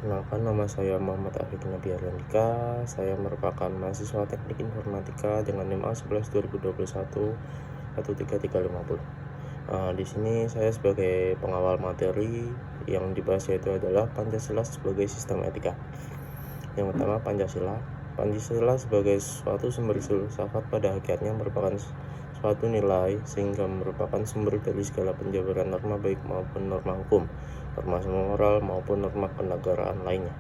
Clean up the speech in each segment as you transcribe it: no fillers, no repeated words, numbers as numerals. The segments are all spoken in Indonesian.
Perkenalkan, nama saya Muhammad Afiq Nabiar Andika. Saya merupakan mahasiswa Teknik Informatika dengan NIM A11 2021 13350. Di sini saya sebagai pengawal materi yang dibahas yaitu adalah Pancasila sebagai sistem etika. Yang pertama, Pancasila. Pancasila sebagai suatu sumber filsafat pada hakikatnya merupakan suatu nilai sehingga merupakan sumber dari segala penjabaran norma baik maupun norma hukum, norma moral maupun norma kenegaraan lainnya.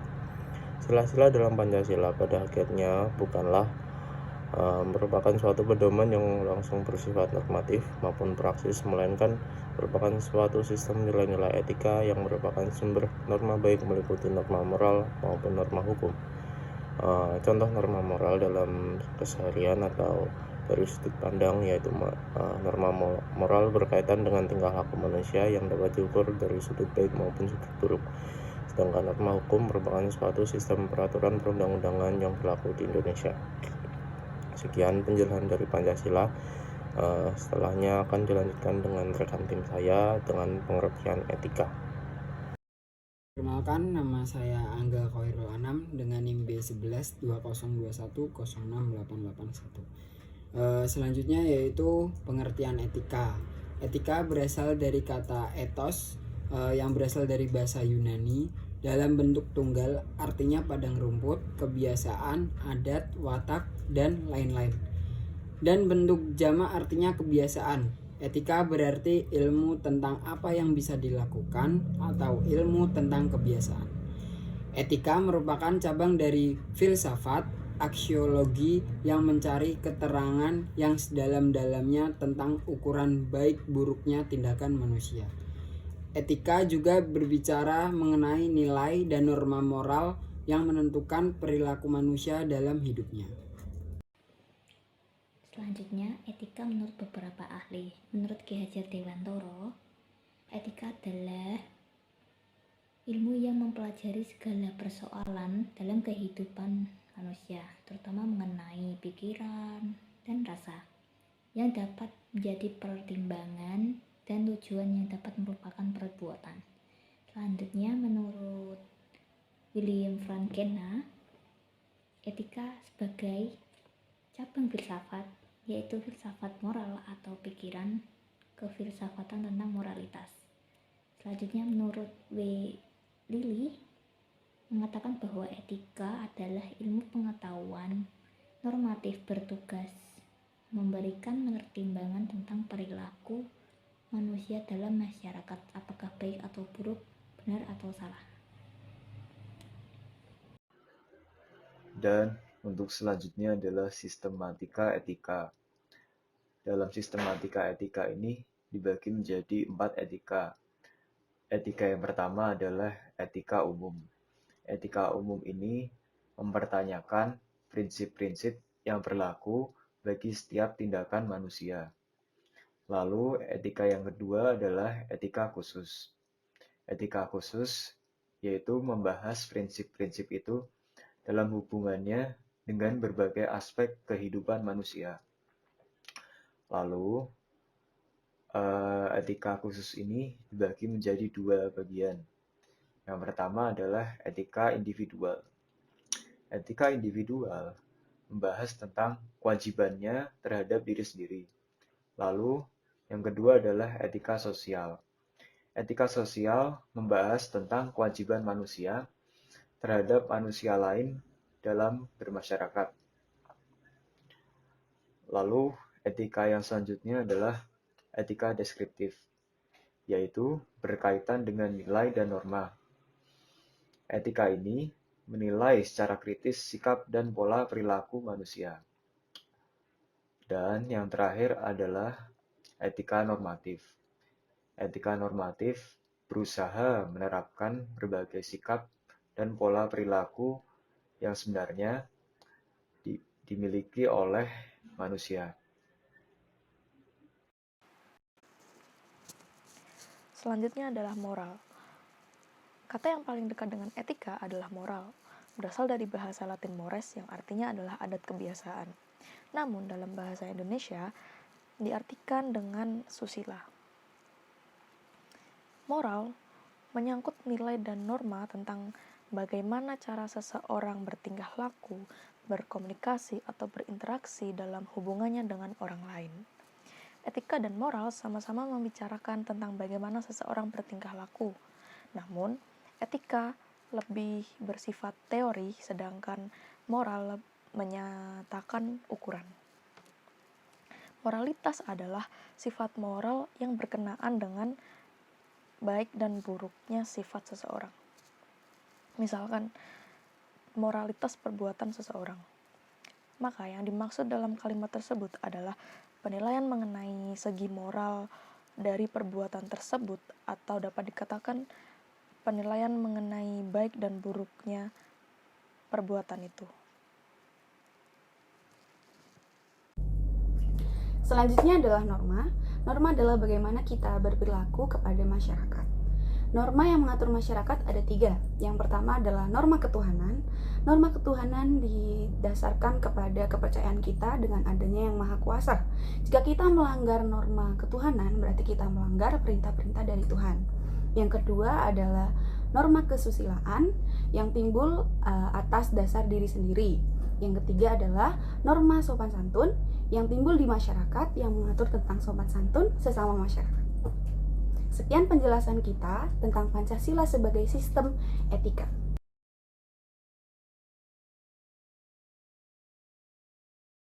Sila-sila dalam Pancasila pada hakikatnya bukanlah merupakan suatu pedoman yang langsung bersifat normatif maupun praksis, melainkan merupakan suatu sistem nilai-nilai etika yang merupakan sumber norma baik meliputi norma moral maupun norma hukum. Contoh norma moral dalam keseharian atau dari sudut pandang yaitu norma moral berkaitan dengan tingkah laku manusia yang dapat diukur dari sudut baik maupun sudut buruk. Sedangkan norma hukum merupakan suatu sistem peraturan perundang-undangan yang berlaku di Indonesia. Sekian penjelasan dari Pancasila. Setelahnya akan dilanjutkan dengan rekan tim saya dengan pengertian etika. Perkenalkan, nama saya Angga Khairul Anam dengan NIM B11 2021 Selanjutnya yaitu pengertian etika. Etika berasal dari kata ethos yang berasal dari bahasa Yunani dalam bentuk tunggal, artinya padang rumput, kebiasaan, adat, watak, dan lain-lain. Dan bentuk jamak artinya kebiasaan. Etika berarti ilmu tentang apa yang bisa dilakukan atau ilmu tentang kebiasaan. Etika merupakan cabang dari filsafat aksiologi yang mencari keterangan yang sedalam-dalamnya tentang ukuran baik buruknya tindakan manusia. Etika juga berbicara mengenai nilai dan norma moral yang menentukan perilaku manusia dalam hidupnya. Selanjutnya, etika menurut beberapa ahli. Menurut Ki Hajar Dewantoro, etika adalah ilmu yang mempelajari segala persoalan dalam kehidupan manusia, terutama mengenai pikiran dan rasa, yang dapat menjadi pertimbangan dan tujuan yang dapat merupakan perbuatan. Selanjutnya, menurut William Frankena, etika sebagai cabang filsafat, yaitu filsafat moral atau pikiran kefilsafatan tentang moralitas. Selanjutnya, menurut W. Lilly mengatakan bahwa etika adalah ilmu pengetahuan normatif bertugas memberikan pertimbangan tentang perilaku manusia dalam masyarakat, apakah baik atau buruk, benar atau salah. Dan untuk selanjutnya adalah sistematika etika. Dalam sistematika etika ini dibagi menjadi 4 etika. Etika yang pertama adalah etika umum. Etika umum ini mempertanyakan prinsip-prinsip yang berlaku bagi setiap tindakan manusia. Lalu etika yang kedua adalah etika khusus. Etika khusus yaitu membahas prinsip-prinsip itu dalam hubungannya dengan berbagai aspek kehidupan manusia. Lalu, etika khusus ini dibagi menjadi 2 bagian. Yang pertama adalah etika individual. Etika individual membahas tentang kewajibannya terhadap diri sendiri. Lalu, yang kedua adalah etika sosial. Etika sosial membahas tentang kewajiban manusia terhadap manusia lain dalam bermasyarakat. Lalu, etika yang selanjutnya adalah etika deskriptif, yaitu berkaitan dengan nilai dan norma. Etika ini menilai secara kritis sikap dan pola perilaku manusia. Dan yang terakhir adalah etika normatif. Etika normatif berusaha menerapkan berbagai sikap dan pola perilaku yang sebenarnya dimiliki oleh manusia. Selanjutnya adalah moral. Kata yang paling dekat dengan etika adalah moral, berasal dari bahasa Latin mores yang artinya adalah adat kebiasaan. Namun dalam bahasa Indonesia diartikan dengan susila. Moral menyangkut nilai dan norma tentang bagaimana cara seseorang bertingkah laku, berkomunikasi, atau berinteraksi dalam hubungannya dengan orang lain. Etika dan moral sama-sama membicarakan tentang bagaimana seseorang bertingkah laku. Namun, etika lebih bersifat teori, sedangkan moral menyatakan ukuran. Moralitas adalah sifat moral yang berkenaan dengan baik dan buruknya sifat seseorang. Misalkan, moralitas perbuatan seseorang. Maka yang dimaksud dalam kalimat tersebut adalah penilaian mengenai segi moral dari perbuatan tersebut, atau dapat dikatakan penilaian mengenai baik dan buruknya perbuatan itu. Selanjutnya adalah norma. Norma adalah bagaimana kita berperilaku kepada masyarakat. Norma yang mengatur masyarakat ada 3. Yang pertama adalah norma ketuhanan. Norma ketuhanan didasarkan kepada kepercayaan kita dengan adanya Yang Maha Kuasa. Jika kita melanggar norma ketuhanan, berarti kita melanggar perintah-perintah dari Tuhan. Yang kedua adalah norma kesusilaan yang timbul atas dasar diri sendiri. Yang ketiga adalah norma sopan santun yang timbul di masyarakat yang mengatur tentang sopan santun sesama masyarakat. Sekian penjelasan kita tentang Pancasila sebagai sistem etika.